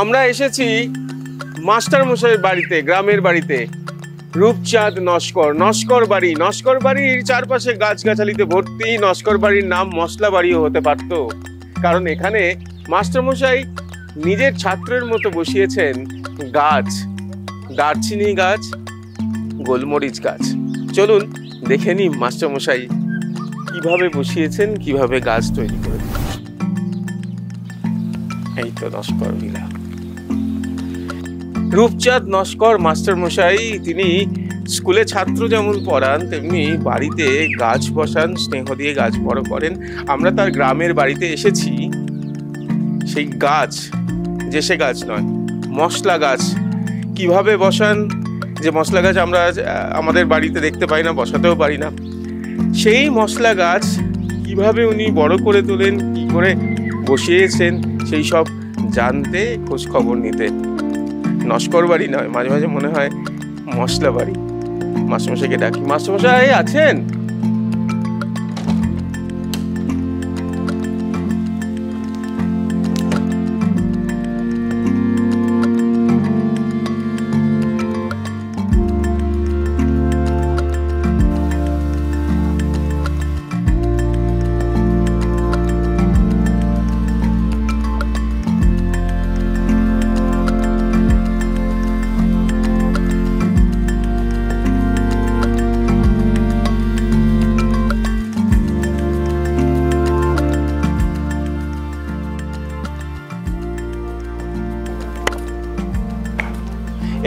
আমরা এসেছি মাস্টার মশাইয়ের বাড়িতে, গ্রামের বাড়িতে। রূপচাঁদ নস্কর, নস্কর বাড়ির চারপাশে গাছগাছালিতে ভর্তি। নস্কর বাড়ির নাম মশলা বাড়িও হতে পারত, কারণ এখানে মাস্টার মশাই নিজের ছাত্রের মতো বসিয়েছেন গাছ, দারচিনি গাছ, গোলমরিচ গাছ। চলুন দেখে নিই মাস্টার মশাই কিভাবে বসিয়েছেন, কিভাবে গাছ তৈরি করে। এই তো নস্কর ভিলা। রূপচাঁদ নস্কর মাস্টার মশাই তিনি স্কুলে ছাত্র যেমন পড়ান, তেমনি বাড়িতে গাছ বসান, স্নেহ দিয়ে গাছ বড় করেন। আমরা তার গ্রামের বাড়িতে এসেছি। সেই গাছ, যে সে গাছ নয়, মশলা গাছ কিভাবে বসান, যে মশলা গাছ আমরা আমাদের বাড়িতে দেখতে পাই না, বসাতেও পারি না, সেই মশলা গাছ কিভাবে উনি বড় করে তোলেন, কি করে বসিয়েছেন, সেই সব জানতে, খোঁজ খবর নিতে। নস্কর বাড়ি নয়, মাঝে মাঝে মনে হয় মশলা বাড়ি। মাস্টারমশাইকে ডাকি। মাস্টারমশাই আছেন?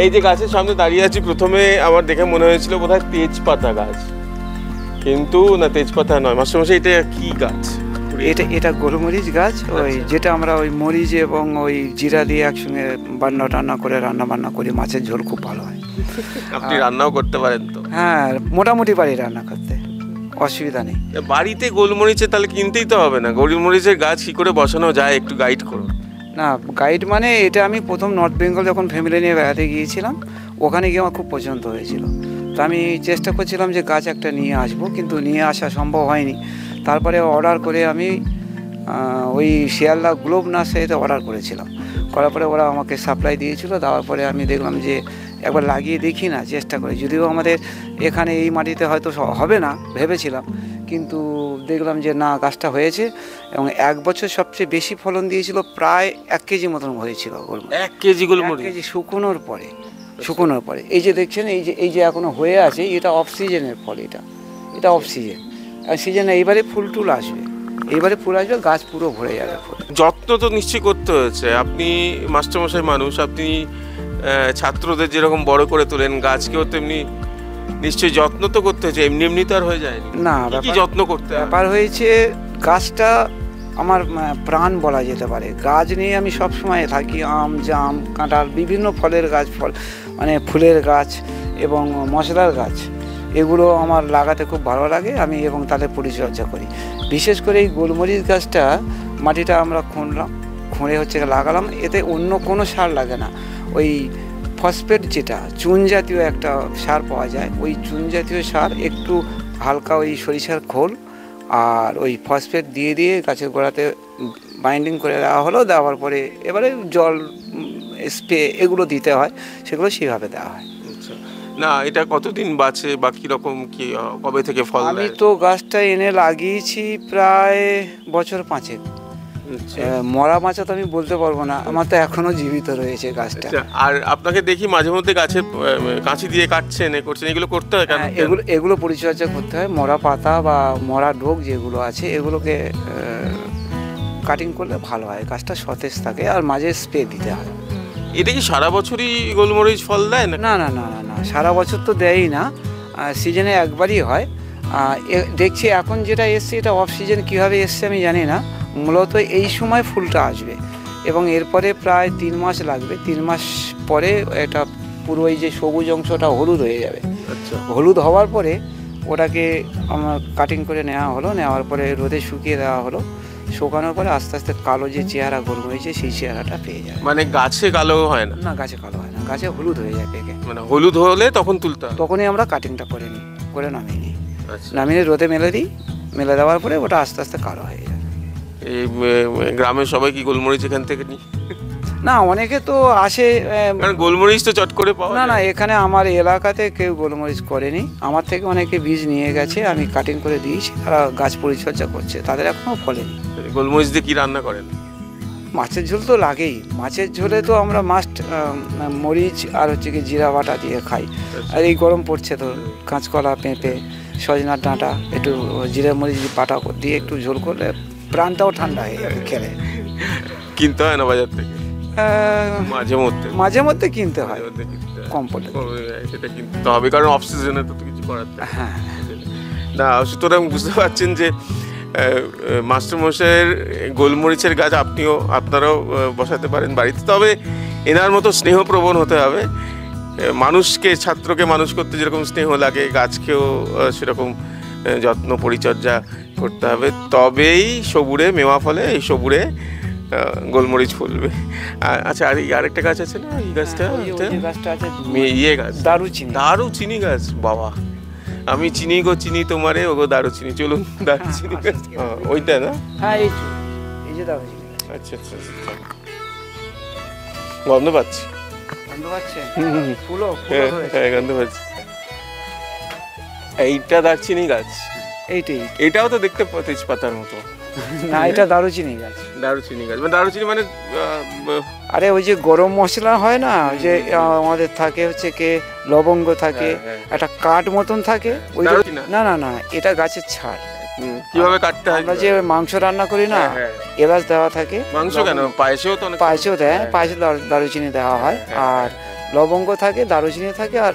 এই যে গাছের সামনে দাঁড়িয়ে আছি, প্রথমে আমার দেখে মনে হয়েছিল বোধহয় তেজপাতা গাছ, কিন্তু না, তেজপাতা নয়। মাস্টারমশাই এটা কি গাছ? এটা গোলমরিচ গাছ। ওই যেটা আমরা ওই মরিচ এবং ওই জিরা দিয়ে একসঙ্গে রান্না করি, মাছের ঝোল খুব ভালো হয়। আপনি রান্নাও করতে পারেন তো? হ্যাঁ, মোটামুটি পারি রান্না করতে, অসুবিধা নেই। বাড়িতে গোলমরিচের তাহলে কিনতেই তো হবে না? গোলমরিচের গাছ কি করে বসানো যায় একটু গাইড করুন। না, গাইড মানে এটা আমি প্রথম নর্থ বেঙ্গল যখন ফ্যামিলি নিয়ে বেড়াতে গিয়েছিলাম, ওখানে গিয়ে আমার খুব পছন্দ হয়েছিল। তো আমি চেষ্টা করছিলাম যে গাছ একটা নিয়ে আসবো, কিন্তু নিয়ে আসা সম্ভব হয়নি। তারপরে অর্ডার করে আমি ওই শিয়ালদা গ্লোব নার্সারিতে অর্ডার করেছিলাম। করার পরে ওরা আমাকে সাপ্লাই দিয়েছিল। দেওয়ার পরে আমি দেখলাম যে একবার লাগিয়ে দেখি না, চেষ্টা করি। যদিও আমাদের এখানে এই মাটিতে হয়তো হবে না ভেবেছিলাম, কিন্তু দেখলাম যে না, গাছটা হয়েছে। এবং এক বছর সবচেয়ে বেশি ফলন দিয়েছিল, প্রায় 1 কেজি মতন হয়েছিল। 1 কেজি গোলমরিচ? 1 কেজি শুকনোর পরে। এই যে দেখছেন, এই যে এখনো হয়ে আছে, এটা অফ সিজনের ফল। এটা অফ সিজন। আর সিজনে এইবারে ফুল আসবে, গাছ পুরো ভরে যাবে। যত্ন তো নিশ্চয়ই করতে হয়েছে। আপনি মাস্টারমশাই মানুষ, আপনি ছাত্রদের যেরকম বড় করে তোলেন, গাছকেও তেমনি নিশ্চয়ই যত্ন তো করতে হয়েছে। এমনি তো আর হয়ে যায় না। কি যত্ন করতে ব্যাপার হয়েছে, গাছটা আমার প্রাণ বলা যেতে পারে। গাছ নিয়ে আমি সব সময় থাকি। আম, জাম, কাঁঠাল, বিভিন্ন ফলের গাছ, মানে ফুলের গাছ এবং মশলার গাছ, এগুলো আমার লাগাতে খুব ভালো লাগে। আমি এবং তাদের পরিচর্যা করি। বিশেষ করে এই গোলমরিচ গাছটা, মাটিটা আমরা খুঁড়ে লাগালাম। এতে অন্য কোনো সার লাগে না। ওই ফসফেট, যেটা চুন জাতীয় একটা সার পাওয়া যায়, ওই চুন জাতীয় সার একটু হালকা ওই সরিষার খোল আর ওই ফসফেট দিয়ে গাছের গোড়াতে বাইন্ডিং করে দেওয়া হলো। দেওয়ার পরে এবারে জল, স্প্রে এগুলো দিতে হয়, সেগুলো সেইভাবে দেওয়া হয়। না, এটা কতদিন বাঁচে বা কিরকম, কি কবে থেকে ফল দেয়? আমি তো গাছটা এনে লাগিয়েছি প্রায় বছর 5। মরা মাচা তো আমি বলতে পারবো না, আমার তো এখনো জীবিত রয়েছে গাছটা। আর আপনাকে দেখি মাঝে মধ্যে গাছের কাঁচি দিয়ে কাটছেন, এগুলো করতে হয় কেন? এগুলো পরিচর্যা করতে হয়। মরা পাতা বা মরা ডোক যেগুলো আছে, এগুলোকে কাটিং করলে ভালো হয়, গাছটা সতেজ থাকে। আর মাঝে স্প্রে দিতে হয়। এটা কি সারা বছরই গোলমরিচ ফল দেয়? না, সারা বছর তো দেয়ই না, সিজনে একবারই হয়। দেখছি এখন যেটা এসছে, এটা অফ সিজন। কীভাবে এসছে আমি জানি না। মূলত এই সময় ফুলটা আসবে এবং এরপরে প্রায় 3 মাস লাগবে। 3 মাস পরে এটা পুরো এই যে সবুজ অংশটা হলুদ হয়ে যাবে। হলুদ হওয়ার পরে ওটাকে আমার কাটিং করে নেওয়ার পরে রোদে শুকিয়ে দেওয়া হলো। শুকানোর পরে আস্তে আস্তে কালো যে চেহারা গোলমরিচে, সেই চেহারাটা পেয়ে যায়। মানে গাছে কালো হয় না? না, গাছে কালো হয় না, গাছে হলুদ হয়ে যায় পেকে। মানে হলুদ হলে তখন তুলতে হয়? তখনই আমরা কাটিংটা করে নামিয়ে নিই। নামিয়ে রোদে মেলে দেওয়ার পরে ওটা আস্তে আস্তে কালো হয়ে যায়। এই গ্রামের সবাই কি গোলমরিচ এখান থেকে নিই? না, অনেকে তো আসে কারণ গোলমরিচ তো চট করে পাওয়া না যায়। না, এখানে আমার এলাকাতে কেউ গোলমরিচ করেনি। আমার থেকে অনেকে বীজ নিয়ে গেছে, আমি কাটিং করে দিয়েছি, তারা গাছ পরিচর্যা করছে, তাদের এখনো ফলেনি। গোলমরিচ দিয়ে কি রান্না করেন? মাছের ঝোল তো লাগেই। মাছের ঝোলে তো আমরা মাস্ট মরিচ আর হচ্ছে কি জিরা বাটা দিয়ে খাই। আর এই গরম পড়ছে তো কাঁচকলা, পেঁপে, সজনার ডাঁটা, একটু জিরা মরিচ বাটা দিয়ে একটু ঝোল করলে প্রাণটাও ঠান্ডা হয়ে যাবে খেলে। কিনতে হয় না বাজার থেকে? মাঝে মধ্যে মাঝে মধ্যে কিনতে হয়, মাঝে মধ্যে কিনতে হয়। কম পড়লে। সেটা কিনতে হবে, কারণ অফ সিজনে তো কিছু করার থাকে হ্যাঁ, না। সুতরাং বুঝতে পারছেন যে মাস্টারমশাইয়ের গোলমরিচের গাছ আপনারাও বসাতে পারেন বাড়িতে। তবে এনার মতো স্নেহপ্রবণ হতে হবে। মানুষকে, ছাত্রকে মানুষ করতে যেরকম স্নেহ লাগে, গাছকেও সেরকম যত্ন পরিচর্যা করতে হবে, তবেই সবুরে মেওয়া ফলে, এই সবুরে গোলমরিচ ফলবে। আচ্ছা, আর আরেকটা গাছ আছে না, এই গাছটা গাছটা আছে ইয়ে গাছ, দারুচিনি। দারুচিনি গাছ। বাবা, আমি চিনি গো চিনি তোমারে, ওগো দারুচিনি। চলুন, দারুচিনি গাছ ওইটা না? হ্যাঁ, এই যে দারুচিনি। আচ্ছা আচ্ছা আচ্ছা, গন্ধ পাচ্ছি। গন্ধ পাচ্ছে? ফুলও হ্যাঁ, গন্ধ পাচ্ছি। এইটা দারচিনি গাছ? এইটাই। এটাও তো দেখতে তেজপাতার মতো। না, এটা দারুচিনি গাছ। দারুচিনি গাছ মানে দারুচিনি মানে আরে ওই যে গরম মশলা হয় না, ওই যে আমাদের থাকে হচ্ছে কি লবঙ্গ থাকে, একটা কাঠ মতন থাকে ওই। না না না, এটা গাছের ছাড়। কিভাবে কাটতে হয়? আমরা যে মাংস রান্না করি না, এলাচ দেওয়া থাকে। মাংস কেন, পায়েসেও তো অনেক। পায়েসেও দেয়, পায়েসে দারুচিনি দেওয়া হয়, আর লবঙ্গ থাকে, দারুচিনি থাকে, আর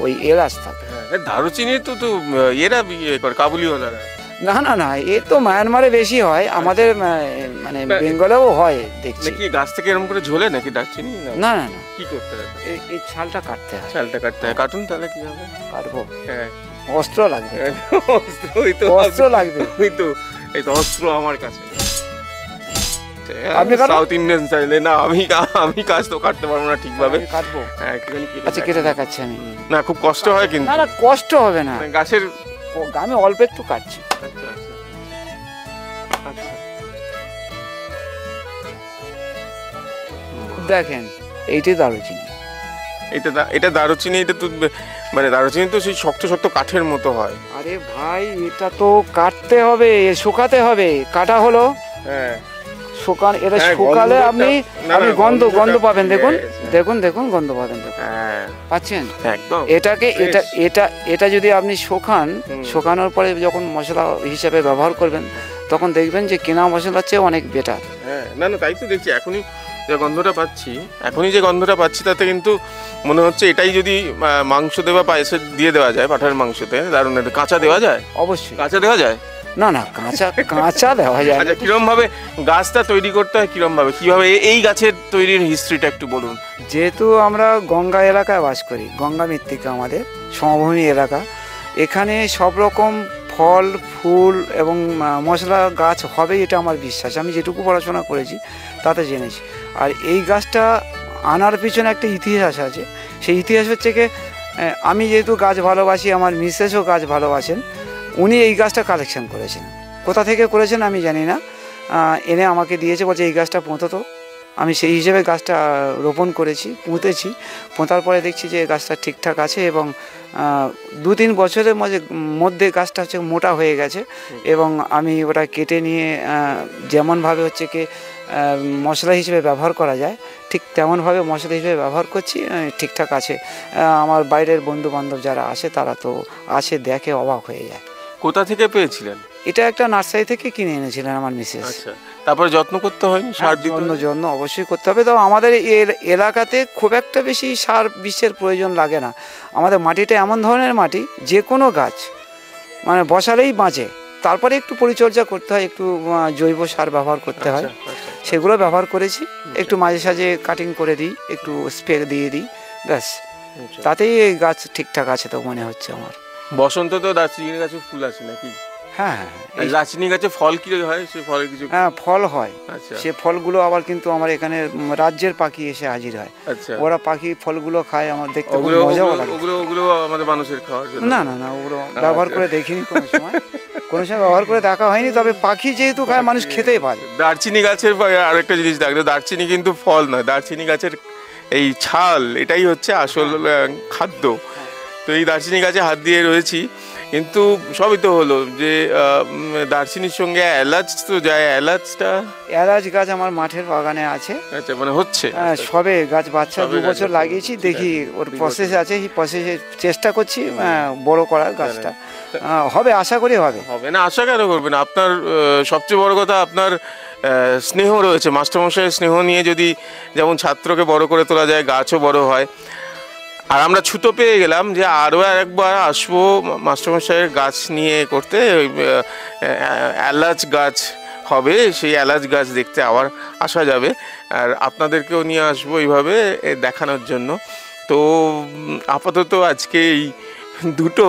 ওই এলাচ থাকে। দারুচিনি তো এরা করে কাবুলিওয়ালারা। না না না, এ তো মায়ানমারে বেশি হয়, আমাদের মানে বেঙ্গলেও হয় দেখছি। নাকি গাছ থেকে এরকম করে ঝোলে নাকি দারচিনি? না না না, কি করতে হয়? এই ছালটা কাটতে হয়। ছালটা কাটতে হয়। কাটুন তাহলে কি হবে? কাটবো। হ্যাঁ, অস্ত্র লাগবে। অস্ত্র লাগবে। ওই তো, এই তো অস্ত্র আমার কাছে। আপনি সাউথ ইন্ডিয়ান চাইলে না, আমি কাজ তো কাটতে পারবো না ঠিকভাবে। কাটবো। হ্যাঁ, আচ্ছা, কেটে দেখাচ্ছি আমি। না, খুব কষ্ট হয় কিন্তু। না না, কষ্ট হবে না, গাছের আমি অল্প একটু কাটছি। আচ্ছা আচ্ছা আচ্ছা, দেখেন, এইটাই দারুচিনি। এটা দারুচিনি। এটা তো মানে দারুচিনি তো সেই শক্ত শক্ত কাঠের মতো হয়। আরে ভাই, এটা তো কাটতে হবে, শুকাতে হবে। কাটা হলো, হ্যাঁ, এটা শুকালে আপনি গন্ধ পাবেন। দেখুন দেখুন দেখুন, গন্ধ পাবেন। পাচ্ছেন? একদম। এটা যদি আপনি শুকানোর পরে যখন মশলা হিসেবে ব্যবহার করবেন, তখন দেখবেন যে কেনা মশলার চেয়ে অনেক বেটার। হ্যাঁ, না না, তাই তো দেখছি। এখনই যে গন্ধটা পাচ্ছি তাতে কিন্তু মনে হচ্ছে এটাই যদি মাংস দেওয়া পায়েসে দিয়ে দেওয়া যায়, পাঠার মাংসতে দারুণ। কাঁচা দেওয়া যায়? অবশ্যই কাঁচা দেওয়া যায়। না না, কাঁচা দেওয়া যায়। আচ্ছা, কিরম ভাবে গাছটা তৈরি করতে হয়, কিভাবে এই গাছের তৈরির হিস্ট্রিটা একটু বলুন। যেহেতু আমরা গঙ্গা এলাকায় বাস করি, গঙ্গা মৃত্তিকা আমাদের সমভূমি এলাকা, এখানে সব রকম ফল, ফুল এবং মশলা গাছ হবে, এটা আমার বিশ্বাস। আমি যেটুকু পড়াশোনা করেছি তাতে জেনেছি। আর এই গাছটা আনার পিছনে একটা ইতিহাস আছে। সেই ইতিহাস হচ্ছে কি, আমি যেহেতু গাছ ভালোবাসি, আমার মিসেসও গাছ ভালোবাসেন, উনি এই গাছটা কালেকশন করেছেন। কোথা থেকে করেছেন আমি জানি না, এনে আমাকে দিয়েছে, বলছে এই গাছটা পোঁতো তো। আমি সেই হিসেবে গাছটা রোপণ করেছি, পুঁতেছি। পোঁতার পরে দেখছি যে গাছটা ঠিকঠাক আছে, এবং 2-3 বছরের মধ্যে গাছটা হচ্ছে মোটা হয়ে গেছে, এবং আমি ওটা কেটে নিয়ে যেমনভাবে হচ্ছে কি মশলা হিসেবে ব্যবহার করা যায়, ঠিক তেমনভাবে মশলা হিসেবে ব্যবহার করছি। ঠিকঠাক আছে। আমার বাইরের বন্ধু বান্ধব যারা আসে, তারা তো আসে, দেখে, অবাক হয়ে যায়। কোথা থেকে পেয়েছিলেন? এটা একটা নার্সারি থেকে কিনে এনেছিলেন আমার মিসেস। আচ্ছা, তারপরে যত্ন করতে হয়নি? সার দিতে? যত্ন অবশ্যই করতে হবে। তো আমাদের এলাকাতে খুব একটা বেশি সার বিষের প্রয়োজন লাগে না। আমাদের মাটিটা এমন ধরনের মাটি, যে কোনো গাছ মানে বসালেই বাঁচে। তারপরে একটু পরিচর্যা করতে হয়, একটু জৈব সার ব্যবহার করতে হয়। সেগুলো ব্যবহার করেছি। একটু মাঝে সাঝে কাটিং করে দিই, একটু স্প্রে দিয়ে দিই, ব্যাস। তাতেই এই গাছ ঠিকঠাক আছে তো মনে হচ্ছে আমার। বসন্ত তো দারচিনি গাছে ফুল আছে নাকি? হ্যাঁ, দারচিনি গাছে ফল কি হয়? সে ফলের কিছু? হ্যাঁ, ফল হয়। আচ্ছা, সে ফলগুলো আবার কিন্তু আমার এখানে রাজ্যের পাখি এসে হাজির হয়। আচ্ছা, ওরা পাখি ফলগুলো খায়, আমার দেখতে খুব মজাও লাগে। ওগুলো আমাদের মানুষের খাওয়ার জন্য? না না না, ওগুলো ব্যবহার করে দেখিনি কোনো সময়। কোনো সময় ব্যবহার করে দেখা হয়নি, তবে পাখি যেহেতু খায় মানুষ খেতেই পারে। দারচিনি গাছের আরেকটা জিনিস দেখলো, দারচিনি কিন্তু ফল নয়, দারচিনি গাছের এই ছাল, এটাই হচ্ছে আসল খাদ্য। তো এই দারচিনি গাছে হাত দিয়ে রয়েছি, কিন্তু সবই তো হলো যে দারচিনির সঙ্গে এলাচ তো যায়, এলাচটা এলাচ গাছ আমার মাঠের বাগানে আছে। আচ্ছা, মানে হচ্ছে সবে গাছ বাচ্চা সবে 2 গাছ বছর বাচ্চা। লাগিয়েছি, দেখি ওর 2 প্রসেস আছে, এই প্রসেসে চেষ্টা করছি বড় করার গাছটা। হবে, আশা করি হবে। হবে না, আশা কেন করবেন? আপনার সবচেয়ে বড় কথা, আপনার স্নেহ রয়েছে, মাস্টারমশাইয়ের স্নেহ নিয়ে যদি যেমন ছাত্রকে বড় করে তোলা যায়, গাছও বড় হয়। আর আমরা ছুতো পেয়ে গেলাম যে আরও একবার আসবো মাস্টারমশাইয়ের গাছ নিয়ে করতে, ওই এলাচ গাছ হবে, সেই এলাচ গাছ দেখতে আবার আসা যাবে, আর আপনাদেরকেও নিয়ে আসবো এইভাবে দেখানোর জন্য। তো আপাতত আজকে এই দুটো,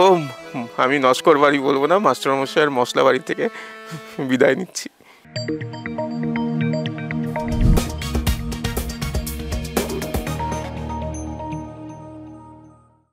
আমি নস্কর বাড়ি বলবো না, মাস্টারমশাইয়ের মশলা বাড়ি থেকে বিদায় নিচ্ছি।